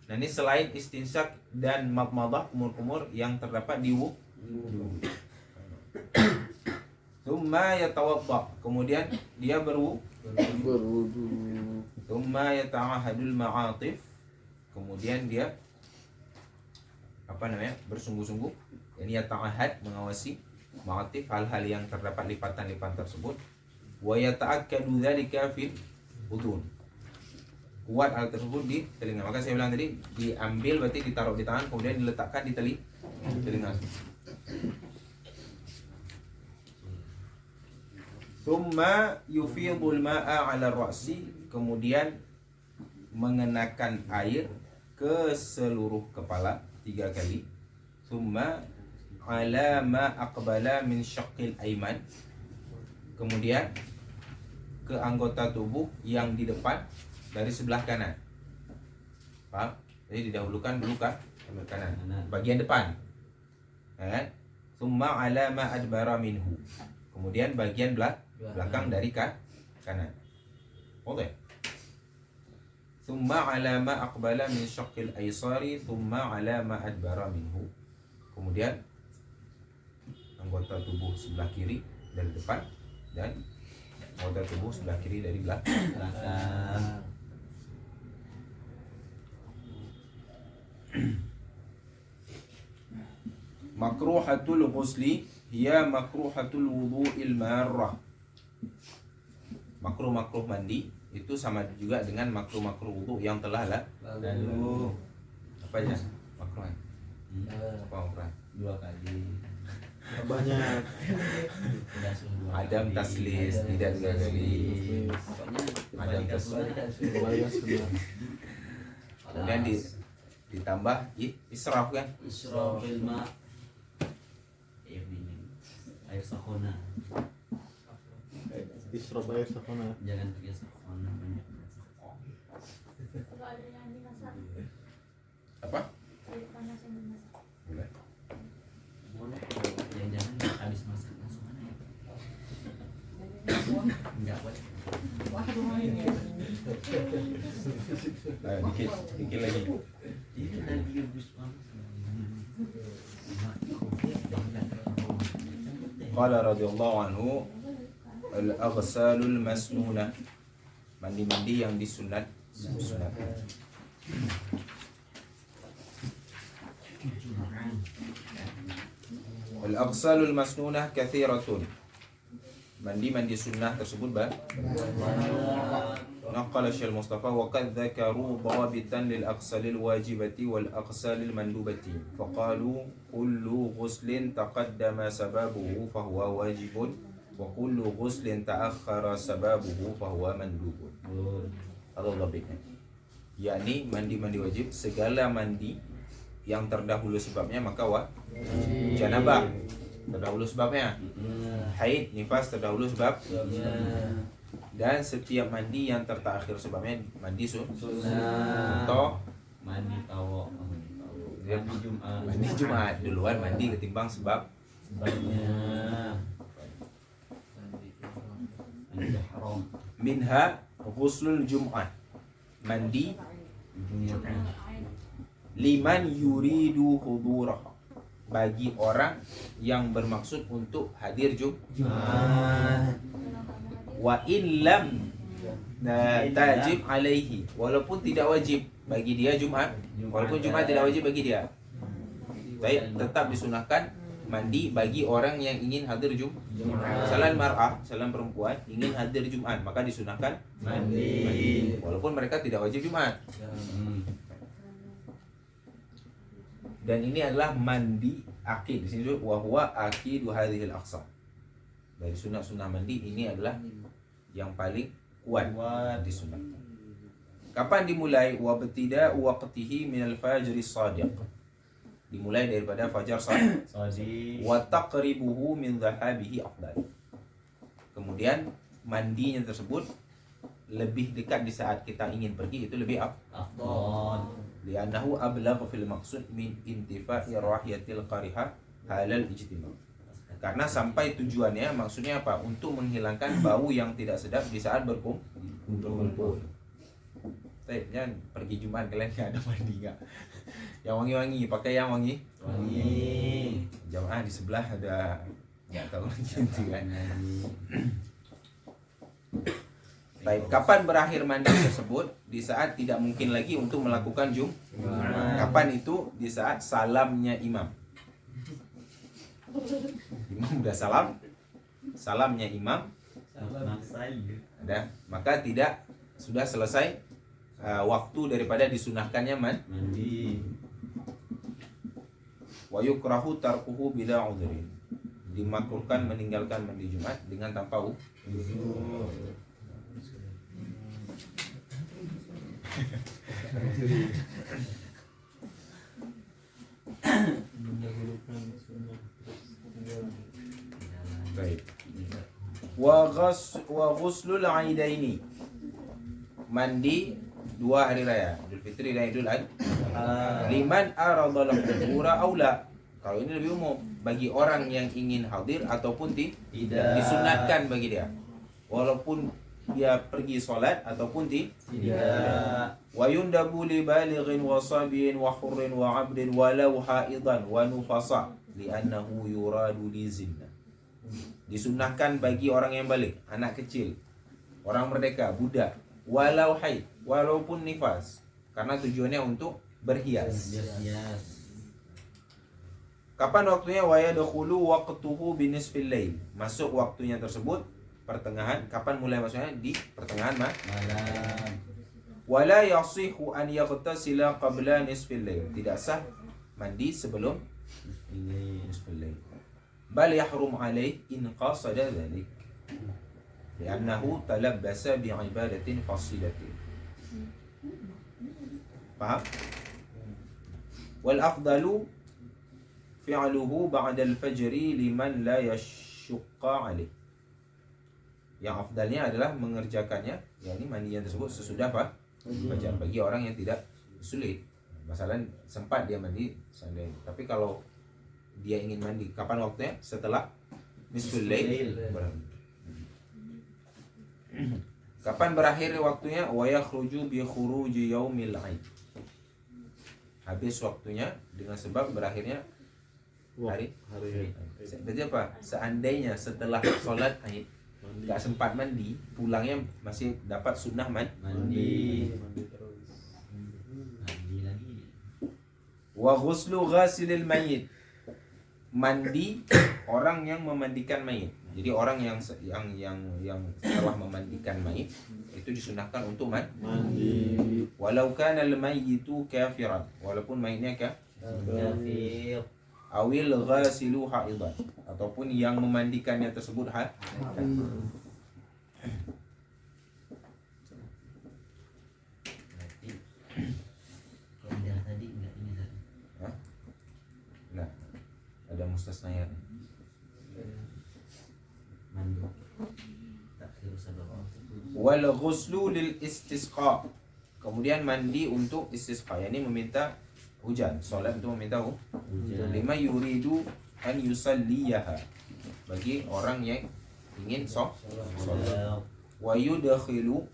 Nah ini selain istinsak dan matmadah, kumur-kumur yang terdapat di wudu. Thumma yatawadda, kemudian dia berwudu. Thumma yata'ahadul ma'atif, kemudian dia bersungguh-sungguh. Ini yata'ahad, mengawasi ma'atif, hal-hal yang terdapat lipatan-lipatan tersebut. Wa yata'akkadu dzalika fil udhun, kuat hal tersebut di telinga. Maka saya bilang tadi, diambil berarti ditaruh di tangan, kemudian diletakkan di telinga. Thumma yufidul ma'a 'ala ra'si, kemudian mengenakan air ke seluruh kepala 3 kali. Thumma 'ala ma aqbala min syaqqil aiman, kemudian ke anggota tubuh yang di depan dari sebelah kanan. Paham? Jadi didahulukan dulu kan kanan, bagian depan. Thumma 'ala ma adbara minhu, kemudian bagian belakang dari kanan. Oke. Thumma 'ala ma aqbala min syaqqil aysari, thumma 'ala ma adbara minhu, kemudian anggota tubuh sebelah kiri dari depan dan anggota tubuh sebelah kiri dari belakang. Makruhatul ghusli hiya makruhatul wudu'il marrah. Makruh mandi itu sama juga dengan makruh wudu yang telah lalu. Apa aja makruh? Apa makruh? 2 kali. Banyak. Adam taslis, tidak 3 kali. Adam taslis. Kemudian ditambah israf kan? Israf fil ma'. Air sakhona. Israf air sakhona. Jangan pakai sakhona banyak. Kalau ada yang dimasak, Apa? air panas yang dimasak. Boleh. Boleh. Jangan habis masak langsung mana ya? Enggak boleh. Ayo, dikit lagi. Ini lagi habis banget. Qala radhiyallahu anhu, al-aghsalul masnunah, mandi-mandi yang disunat. Al-aghsalul masnunah kathiratun, mandi sunnah tersebut Naqala Syekh Mustafa wa qad dzakaru dawabitan lil aqsalil wajibati wal aqsalil mandubati faqalu kullu ghuslin taqaddama sababuhu fahuwa wajibun wa kullu ghuslin ta'akhkhara sababuhu fahuwa mandubun. Atau lebihnya, yakni mandi wajib, segala mandi yang terdahulu sebabnya maka janabah terdahulu sebabnya, haid nifas terdahulu sebab, dan setiap mandi yang tertakhir sebabnya mandi sunnah. Contoh mandi tawo, mandi Jumat duluan mandi ketimbang sebabnya mandi haram. Minha ghuslul Jum'ah, mandi liman yuridu hudurah, bagi orang yang bermaksud untuk hadir Jumat. Wa illam tajib alaihi, walaupun tidak wajib bagi dia Jumat, walaupun Jumat tidak wajib bagi dia, baik tetap disunahkan mandi bagi orang yang ingin hadir Jumat. Salam mar'ah, salam perempuan ingin hadir Jumat, maka disunahkan mandi walaupun mereka tidak wajib Jumat. Dan ini adalah mandi akid. Di sini wa huwa akidu hadhil aqsam. Dari sunnah mandi ini adalah yang paling kuat di sunnah. Kapan dimulai? Wa btida waqtihi min al-fajr as-sadiq. Dimulai daripada fajar sadiq. Wa taqribuhu min dhahabihi afdal. Kemudian mandinya tersebut lebih dekat di saat kita ingin pergi, itu lebih afdal. Li'annahu ablagh fil maqsud min intifa'i rahiyatil qariha halal ijtima'. Karena sampai tujuannya, maksudnya apa? Untuk menghilangkan bau yang tidak sedap di saat berkumpul. Jangan pergi Jumat kalian nggak ada mandi nggak? Yang wangi-wangi, pakai yang wangi. Jamaah di sebelah ada Nggak tahu gitu kan. Baik, kapan berakhir mandi tersebut? Di saat tidak mungkin lagi untuk melakukan Kapan itu? Di saat salamnya imam. Imam udah salamnya imam ada, maka sudah selesai waktu daripada disunahkannya mandi. Wa yukrahu tarkuhu bila udhrin. Dimakruhkan meninggalkan mandi Jumat dengan tanpa Mendahulukan sunnah terus Baik. Wa ghuslul aidaini. Mandi 2 hari raya, Idul Fitri dan Idul Adha. Liman aradal qubura aula. Kalau ini lebih umum, bagi orang yang ingin hadir ataupun tidak, disunatkan bagi dia. Walaupun dia pergi solat ataupun tidak. Wa yundabu li balighin wa sabiyin wa hurrin wa 'abdin walau haidan wa nufasa li'annahu yuradu li zinna. Disunahkan bagi orang yang balik, anak kecil, orang merdeka, budak, walau haid, walaupun nifas, karena tujuannya untuk berhias. Kapan waktunya? Wa yadkhulu waqtuhu binisfil lail. Masuk waktunya tersebut pertengahan. Kapan mulai masuknya? Di pertengahan malam. Wala yasihu an yaghtasila qabla nisfil lail. Tidak sah mandi sebelum nisfil lail. Bal yahrum alaih in qasada dhalik. Li'annahu talabbasa bi'ibadatin fasilatin. Faham? Wal afdalu fi'luhu ba'da al-fajri liman la yashqa alaih. Yang afdalnya adalah mengerjakannya, yakni mandian tersebut sesudah fajar, bagi orang yang tidak sulit. Masalah sempat dia mandi seandainya. Tapi kalau dia ingin mandi, kapan waktunya? Setelah nisful lail. Kapan berakhir waktunya? Wa yakhruju bi khuruji yaumil 'aid. Habis waktunya dengan sebab berakhirnya hari. Berarti apa? Seandainya setelah sholat Aid nggak sempat mandi, pulangnya masih dapat sunnah mandi terus. Mandi lagi. Wa ghuslu ghasilil mayyit. Mandi orang yang memandikan mayit. Jadi orang yang setelah memandikan mayit itu disunahkan untuk mandi. Walau kana al-mayyitu kafiran, walaupun mayitnya Kafir. awil ghasilu haidan, ataupun yang memandikannya tersebut Berarti kalau dia tadi enggak ini tadi. Nah, ada mustasnaya. Mandi. Takhir sabab. Wal ghuslu lil istisqa. Kemudian mandi untuk istisqa, yakni meminta hujan, solat untuk meminta hujan. Lima yuridu an yusalliyaha, bagi orang yang ingin solat. Wa yudkhilu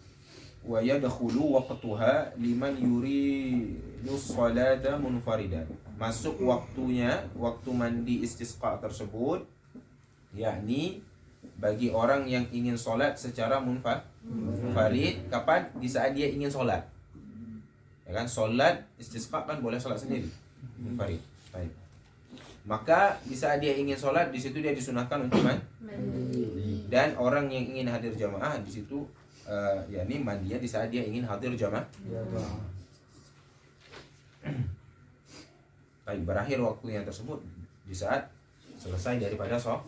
waqtuha liman yuridu salata munfaridan. Masuk waktunya, waktu mandi istisqa tersebut, yakni bagi orang yang ingin solat secara munfarid. Kapan? Di saat dia ingin solat. Ya kan, solat istisqa kan boleh solat sendiri, munfarid. Baik. Maka di saat dia ingin solat, di situ dia disunahkan untuk mandi. Dan orang yang ingin hadir jamaah di situ, yakni mandinya di saat dia ingin hadir jamaah. Baik, berakhir waktunya tersebut di saat selesai daripada sholat.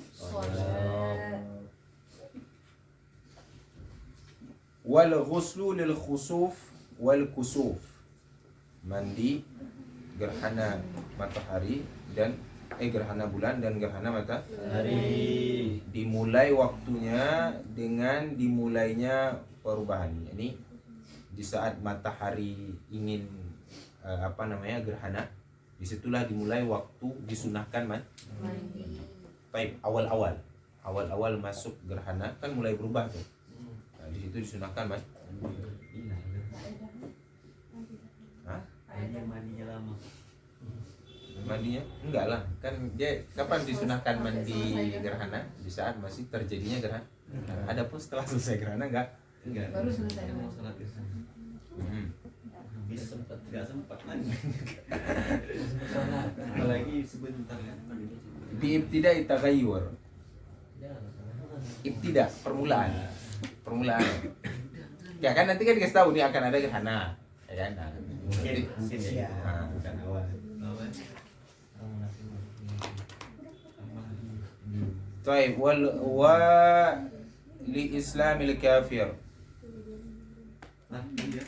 Wal ghuslu lil khusuf wal kusuf. Mandi gerhana matahari dan gerhana bulan dan gerhana matahari. Dimulai waktunya dengan dimulainya perubahan. Ini di saat matahari ingin gerhana, disitulah dimulai waktu disunahkan mandi. Baik, awal-awal masuk gerhana kan mulai berubah tuh. Nah, di situ disunahkan mandi. Mandinya lama. mandinya? Enggak lah, kan dia kapan disunahkan mandi gerhana? Di saat masih terjadinya gerhana. Adapun setelah selesai gerhana enggak. Baru selesai. Mau sholat ke sana. Bisa sempat, nggak sempat lagi. Apalagi sebentar kan. Di ibtida tagayyur. Ibtida permulaan. Ya kan nanti kan dikasih tahu nih akan ada gerhana, ya kan? Nah, Mungkin ya. Nah. Bukan awal. Baik, wa li islamil kafir. Nah, iya.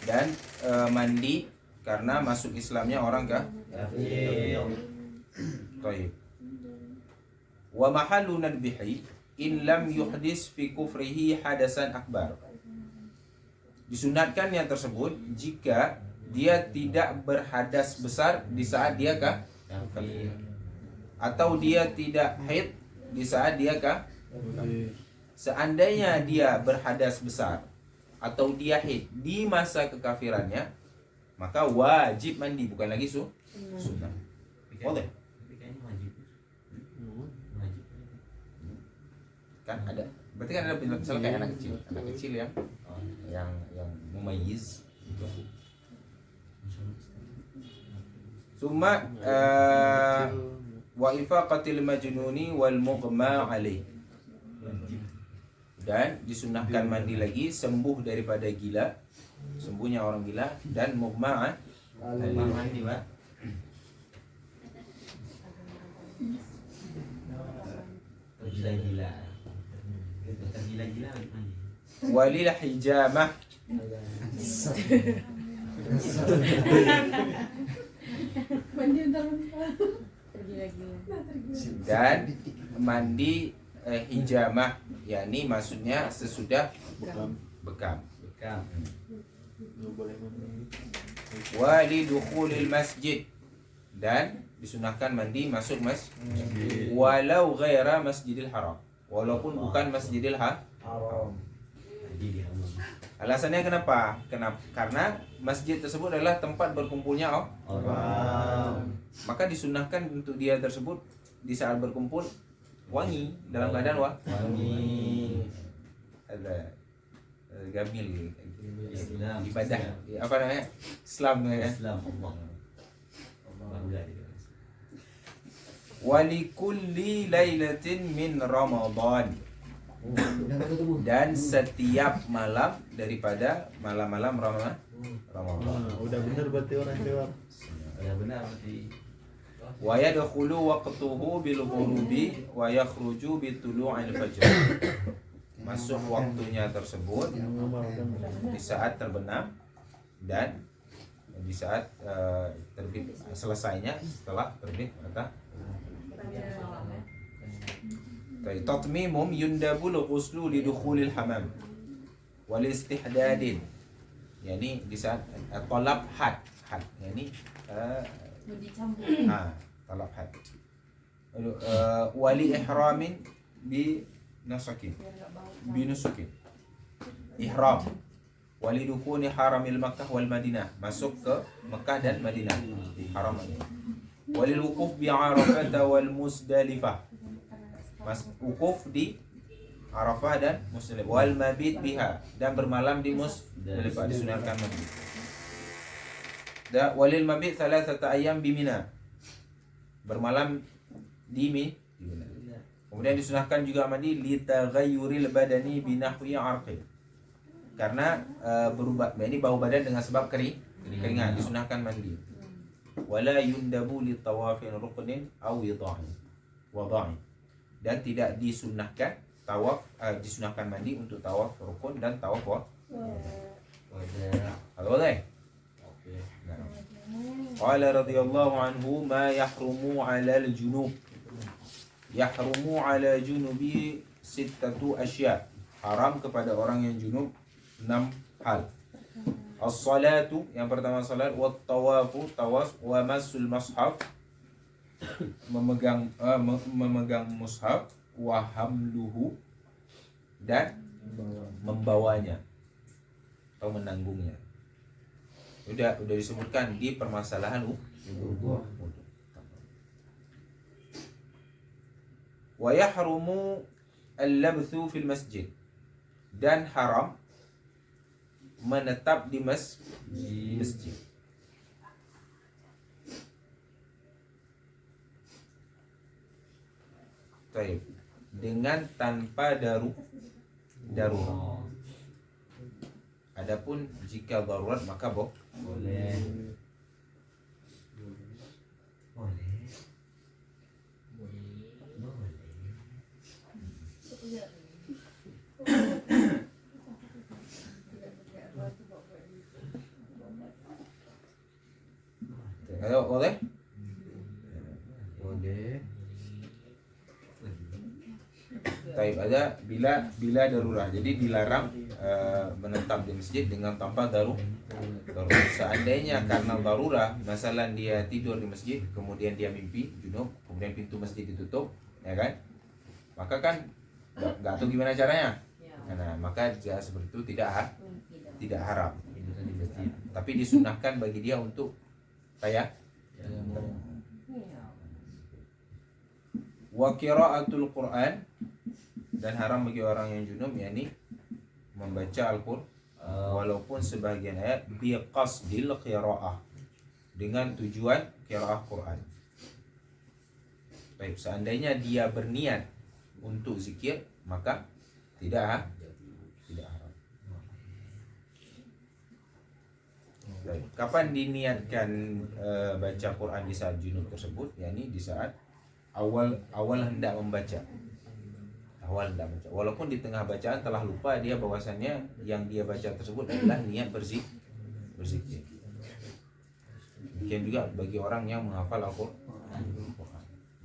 Dan mandi karena masuk Islamnya orang Kafir. Baik. Wa mahallu nadbihi in lam yuhdis fi kufrihi hadasan akbar. Disunatkan yang tersebut jika dia tidak berhadas besar di saat dia kafir, atau dia tidak haid di saat dia seandainya dia berhadas besar atau dia haid di masa kekafirannya, maka wajib mandi, bukan lagi sunnah. Boleh Tapi kayaknya wajib. Wajib. kan ada, berarti kan ada misalnya kayak anak kecil yang mumayyiz gitu. Summa wa ifaqatil majnuni wal mughma alaih. Dan disunahkan mandi lagi sembuh daripada gila, sembuhnya orang gila, dan mughma alaih. Mandi, Pak. Tergila-gila. Tergila-gila mandi. Walil hijamah Mandi bentar-bentar. dan mandi hijamah, yakni maksudnya sesudah bekam. Bekam. Nggak boleh mandi. Wali dukhulil masjid, dan disunahkan mandi masuk walau ghaira masjidil haram, walaupun bukan masjidil haram. Mandi di hammam. Alasannya kenapa? Karena masjid tersebut adalah tempat berkumpulnya Orang. maka disunahkan untuk dia tersebut di saat berkumpul wangi, dalam keadaan Wangi. ada gamil Islam. ibadah apa namanya, Islam ya. Islam Allah. Bangga dia. Walikulli lailatin min Ramadan, dan setiap malam daripada malam-malam Ramadan. Udah bener berarti orang jawab. Ya benar berarti. Wa yadkhulu waqtuhu bil ghurubi wa yakhruju bi tulu'il fajr. Masuk waktunya tersebut di saat terbenam dan di saat terbit, selesainya setelah terbit matahari. Tatmimum yundabul ghuslu lidukhulil hamam wal istihdadin, yakni di saat talab had yakni Dicampur. talab had wali ihramin bi nasakin binusukin ihram wali dukuni haramil Makkah wal Madinah, masuk ke Mekah dan Madinah, haram Madinah. Walil wukuf bi Arafah wal Musdalifah, wukuf di Arafah dan Musdalifah. Wal mabit biha, dan bermalam di Musdalifah, disunahkan mabit. Walil mabit thalathata ayyam bi Mina, bermalam di Mina. Kemudian disunahkan juga mandi li taghayyuril badani bi nahwi arqin, karena berubah, ini bau badan dengan sebab keringat, disunahkan mandi. Wala yundabu li tawafin ruknin aw wada'i, dan tidak disunahkan tawaf, disunahkan mandi untuk tawaf rukun dan tawaf wada'. Boleh? Oke. Nah. Qala radhiyallahu anhu ma yahrumu 'ala al-junub. Yahrumu 'ala junubi sittatu asya'. Haram kepada orang yang junub 6 hal. As-salatu, yang pertama salat, wa tawafu, tawas, wa masul mushaf, memegang mushaf, wa hamluhu, dan membawanya atau menanggungnya. Udah disebutkan di permasalahan wudu. Wa yahrumu al-labthu fil masjid. Dan haram menetap di masjid. Baik. Dengan tanpa darurat. Adapun jika darurat maka Boleh. Boleh. Ayo, boleh? Boleh. Taib ada bila darurat. Jadi dilarang menetap di masjid dengan tanpa darurat. Seandainya karena darurat, masalah dia tidur di masjid, kemudian dia mimpi junub, kemudian pintu masjid ditutup, ya kan? Maka kan nggak tahu gimana caranya. Nah, maka jika seperti itu tidak haram. Tapi disunahkan bagi dia untuk wa qiraatul Quran, dan haram bagi orang yang junub yakni membaca Al-Qur'an walaupun sebagian ayat bi qasdil qiraah, dengan tujuan qiraah Quran. Baik, seandainya dia berniat untuk zikir maka tidak haram. Baik. Kapan diniatkan baca Quran di saat junub tersebut? Yakni di saat awal hendak membaca. Walaupun di tengah bacaan telah lupa dia bahwasannya yang dia baca tersebut adalah niat berzikir. Demikian juga bagi orang yang menghafal Al-Quran,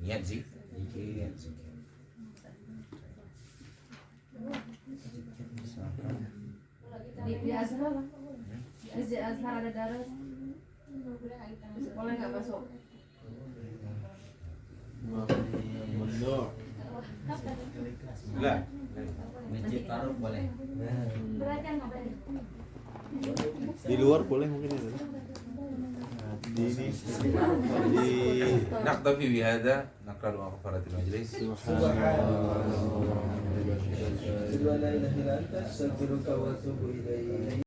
niat zikir. Di Azhar, Masjid Azhar ada darah, boleh nggak masuk? Mondok. Lah, Masjid Faruk boleh. Di luar boleh mungkin itu. Di naktafi bihadza, naqra wa kafaratul majlis. Subhanallah. la ilaha illa anta astaghfiruka wa atubu ilaik.